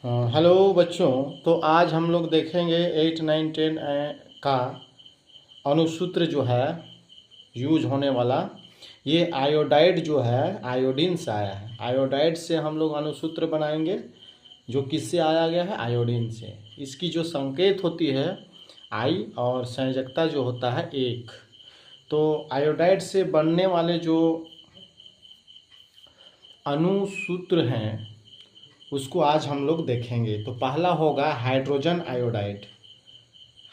Hello बच्चों। तो आज हम लोग देखेंगे 8, 9, 10 का अणुसूत्र जो है यूज होने वाला। ये आयोडाइड जो है आयोडीन से आया है। आयोडाइड से हम लोग अणुसूत्र बनाएंगे जो किससे आया गया है, आयोडीन से। इसकी जो संकेत होती है आई और संयोजकता जो होता है एक। तो आयोडाइड से बनने वाले जो अणुसूत्र हैं उसको आज हम लोग देखेंगे। तो पहला होगा hydrogen iodide.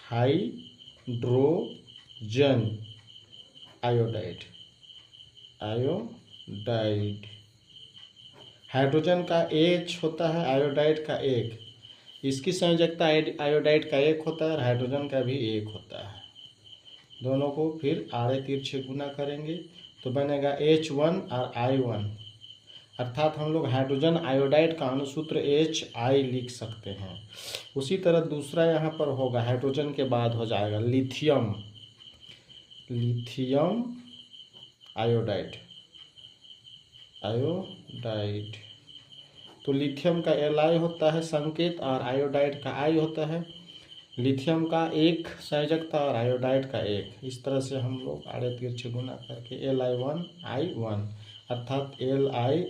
Hydrogen iodide iodide hydrogen का H होता है, आयोडाइड का एक। इसकी संयोजकता आयोडाइड का एक होता है और हाइड्रोजन का भी एक होता है। दोनों को फिर आड़े तिरछे गुना करेंगे तो बनेगा H1 और I1, अर्थात हम लोग हाइड्रोजन आयोडाइड का अणुसूत्र HI लिख सकते हैं। उसी तरह दूसरा यहाँ पर होगा, हाइड्रोजन के बाद हो जाएगा लिथियम। लिथियम आयोडाइड आयोडाइड तो लिथियम का Li होता है संकेत और आयोडाइड का I होता है। लिथियम का एक संयोजकता और आयोडाइड का एक। इस तरह से हम लोग आड़े तिरछे गुना करके Li1 I1 अर्थात Li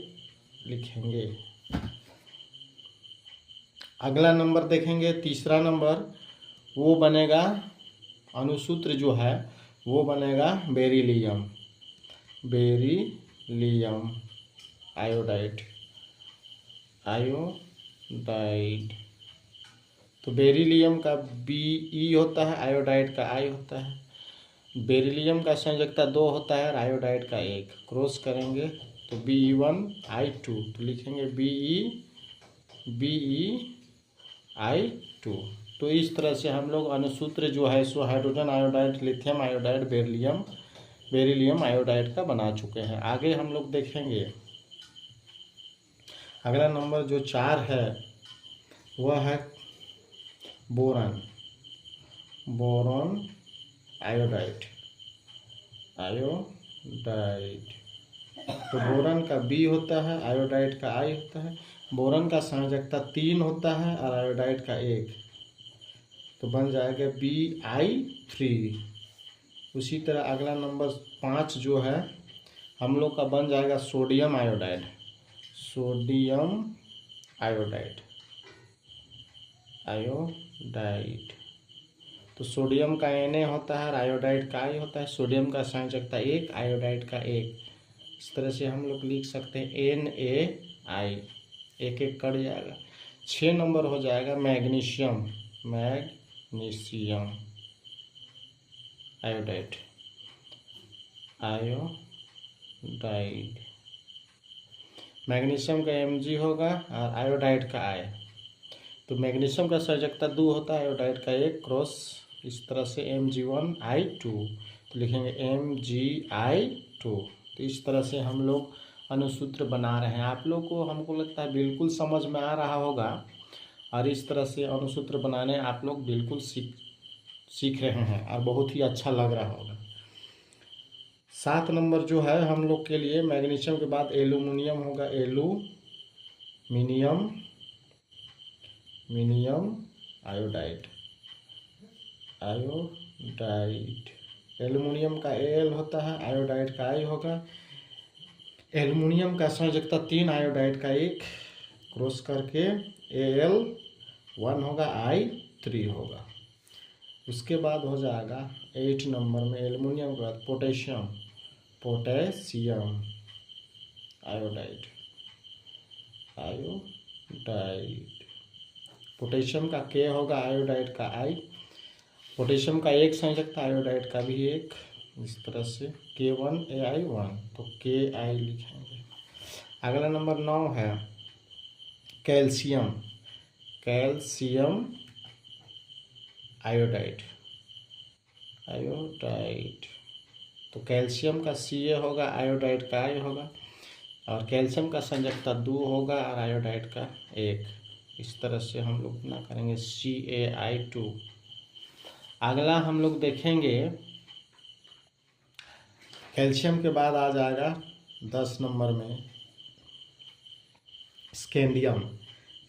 लिखेंगे। अगला नंबर देखेंगे, तीसरा नंबर, वो बनेगा अणुसूत्र जो है वो बनेगा बेरिलियम। बेरिलियम आयोडाइड आयोडाइड तो बेरिलियम का Be होता है, आयोडाइड का I होता है। बेरिलियम का संयोजकता 2 होता है और आयोडाइड का 1। क्रॉस करेंगे तो Be1 I2 तो लिखेंगे BeI2। तो इस तरह से हम लोग अणुसूत्र जो है so hydrogen iodide, lithium iodide, beryllium iodide का बना चुके हैं। आगे हम लोग देखेंगे अगला नंबर जो 4 है वह है बोरॉन। बोरॉन आयोडाइड आयोडाइड तो बोरॉन का B होता है, आयोडाइड का I होता है। बोरॉन का संयोजकता 3 होता है और आयोडाइड का 1, तो बन जाएगा Bi3। उसी तरह अगला नंबर 5 जो है हम लोग का बन जाएगा sodium iodide. Sodium iodide iodide तो सोडियम का Na होता है और आयोडाइड का I होता है। सोडियम का संयोजकता 1, आयोडाइड का 1। इस तरह से हम लोग लिख सकते हैं NaI। एक एक कट जाएगा। 6 नंबर हो जाएगा magnesium. Magnesium iodide iodide magnesium का Mg होगा और आयोडाइड का I। तो मैग्नीशियम का संयोजकता 2 होता है, आयोडाइड का 1। क्रॉस इस तरह से Mg1 I2 तो लिखेंगे Mgi2। तो इस तरह से हम लोग अणुसूत्र बना रहे हैं। आप लोग को, हमको लगता है, बिल्कुल समझ में आ रहा होगा और इस तरह से अणुसूत्र बनाने आप लोग बिल्कुल सीख रहे हैं और बहुत ही अच्छा लग रहा होगा। 7 नंबर जो है हम लोग के लिए मैग्नीशियम के बाद एल्यूमिनियम होगा। मिनियम आयोडाइड आयोडाइड एल्यूमिनियम का Al होता है, आयोडाइड का I होगा। एल्यूमिनियम का संयोजकता 3, आयोडाइड का 1। क्रॉस करके Al1 होगा, I3 होगा। उसके बाद हो जाएगा 8 नंबर में एल्यूमिनियम के बाद पोटेशियम आयोडाइड पोटेशियम का K होगा, आयोडाइड का I। पोटेशियम का एक संयोजकता, आयोडाइड का भी 1। इस तरह से K1AI1 तो KI लिखेंगे। अगला नंबर 9 है कैल्शियम आयोडाइड तो कैल्शियम का Ca होगा, आयोडाइड का I होगा और कैल्शियम का संयोजकता 2 होगा और आयोडाइड का 1। इस तरह से हम लोग ना करेंगे CaI2। अगला हम लोग देखेंगे कैल्शियम के बाद आ जाएगा 10 नंबर में scandium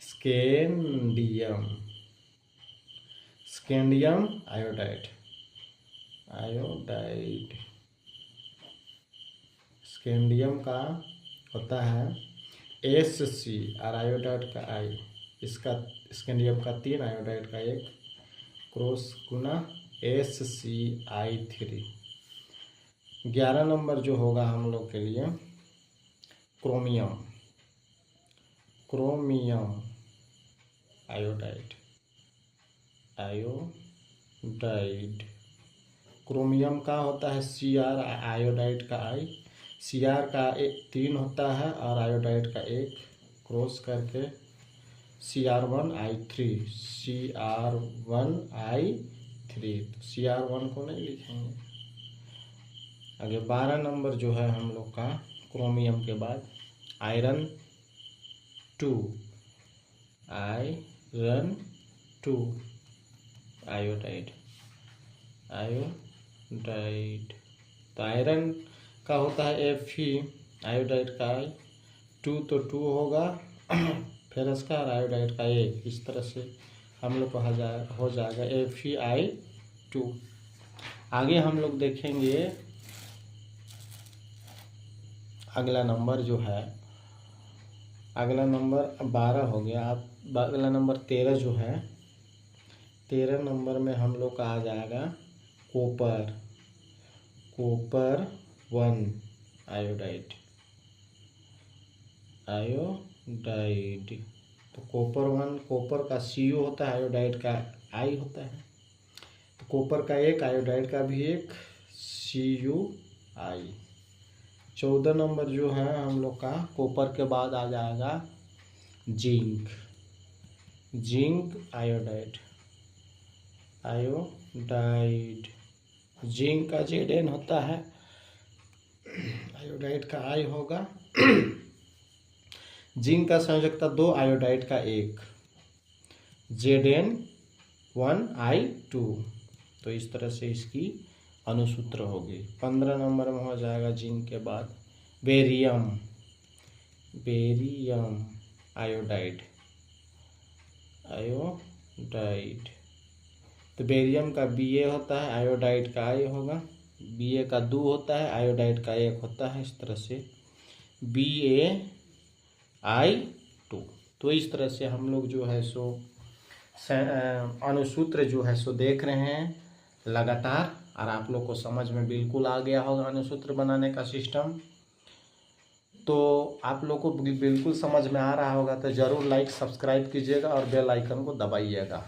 scandium, scandium iodide, iodide scandium का होता है SC और आयोडाइड का I, इसका स्कैंडियम का 3, आयोडाइड का 1, क्रॉस गुना SCI3। 11 नंबर जो होगा हम लोग के लिए chromium, chromium iodide, iodide chromium का होता है Cr, आयोडाइड का I, Cr का 3 होता है और आयोडाइड का 1, क्रॉस करके Cr1I3, Cr1I3, तो Cr1 को नहीं लिखेंगे। आगे 12 नंबर जो है हम लोग का क्रोमियम के बाद आयरन 2, आयरन 2 आयोडाइड, आयोडाइड तो आयरन का होता है Fe, आयोडाइड का I, 2 तो 2 होगा फेरस का, और आयोडाइड का 1, इस तरह से हम लोग को हो जाएगा FeI2। आगे हम लोग देखेंगे अगला नंबर जो है, अगला नंबर 12 हो गया। आप अगला नंबर 13 जो है, 13 नंबर में हम लोग का आ जाएगा कॉपर, कॉपर 1 आयोडाइड, आयोडाइड तो कॉपर 1, कॉपर का Cu होता है, आयोडाइड का I होता है, तो कॉपर का 1, आयोडाइड का भी 1, CuI। 14 नंबर जो है हम लोग का कॉपर के बाद आ जाएगा zinc, zinc iodide, iodide zinc का Zn होता है, आयोडाइड का I होगा। जिंक का संयोजकता 2, आयोडाइड का 1, Zn1I2, तो इस तरह से इसकी अनुसूत्र होगी। 15 नंबर में हो जाएगा जिंक के बाद बेरियम, बेरियम आयोडाइड, आयोडाइड तो बेरियम का Ba होता है, आयोडाइड का I होगा, Ba का 2 होता है, आयोडाइड का 1 होता है, इस तरह से BaI2। तो इस तरह से हम लोग जो है सो अनुसूत्र जो है सो देख रहे हैं लगातार, और आप लोग को समझ में बिल्कुल आ गया होगा अनुसूत्र बनाने का सिस्टम। तो आप लोग को बिल्कुल समझ में आ रहा होगा तो ज़रूर लाइक सब्सक्राइब कीजिएगा और बेल आइकन को दबाइएगा।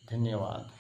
धन्यवाद।